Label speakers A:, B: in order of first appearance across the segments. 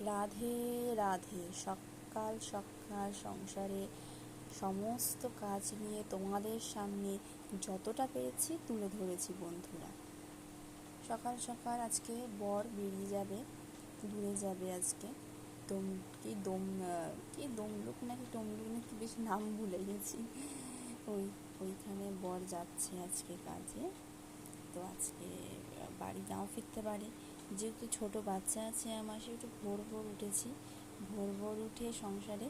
A: রাধে রাধে। সকাল সকাল সংসারে সমস্ত কাজ নিয়ে তোমাদের সামনে যতটা পেরেছি তুলে ধরেছি বন্ধুরা। সকাল সকাল আজকে বর বেরিয়ে যাবে, দূরে যাবে আজকে। দম কি দম কি দমলুক নাকি টমলুক নাকি, বেশ নাম ভুলে গেছি। ওইখানে বর যাচ্ছে আজকে কাজে। তো আজকে বাড়ি নাও ফিরতে পারে, যেহেতু ছোট বাচ্চা আছে আমার, সেহেতু ভোর ভোর উঠেছি। ভোর ভোর উঠে সংসারে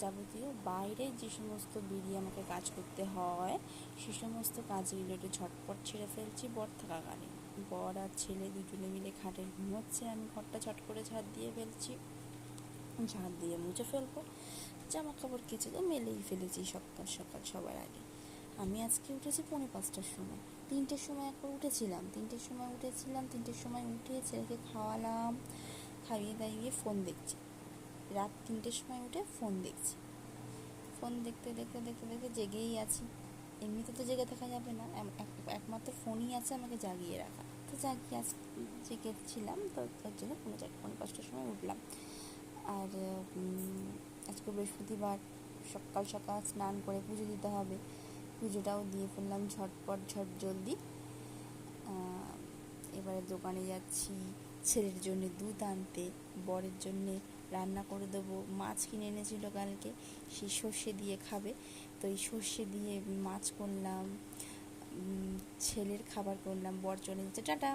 A: যাবতীয় বাইরে যে সমস্ত বেরিয়ে আমাকে কাজ করতে হয় সে সমস্ত কাজগুলো একটু ঝটপট ছেড়ে ফেলছি বর থাকাকালীন। বর আর ছেলে দুজনে মিলে খাটে ঘুমোচ্ছে, আমি ঘরটা ঝট করে ঝাড় দিয়ে ফেলছি। ঝাড় দিয়ে মুছে ফেলবো, জামা কাপড় কেচে তো মেলেই ফেলেছি সকাল সকাল সবার আগে। আমি আজকে উঠেছি 4:45টার সময়। 3টের সময় একবার উঠেছিলাম, 3টের সময় উঠে ছেলেকে খাওয়ালাম, খাইয়ে দাইয়ে ফোন দেখছি। রাত 3টের সময় উঠে ফোন দেখছি। ফোন দেখতে দেখতে দেখতে দেখতে জেগেই আছি। এমনিতে তো জেগে থাকা যাবে না, একমাত্র ফোনই আছে আমাকে জাগিয়ে রাখা। তো জেগেছিলাম, তো তার জন্য 4:45টার সময় উঠলাম। আর আজকে বৃহস্পতিবার, সকাল সকাল স্নান করে পুজো দিতে হবে। পুজোটাও দিয়ে ফেললাম ঝটপট জলদি। এবারে দোকানে যাচ্ছি ছেলের জন্য দুধ আনতে, বরের জন্যে রান্না করে দেবো। মাছ কিনে এনেছিল কালকে, সেই সর্ষে দিয়ে খাবে, তো এই সর্ষে দিয়ে মাছ করলাম, ছেলের খাবার করলাম। বর চলে যাচ্ছে, টাটা।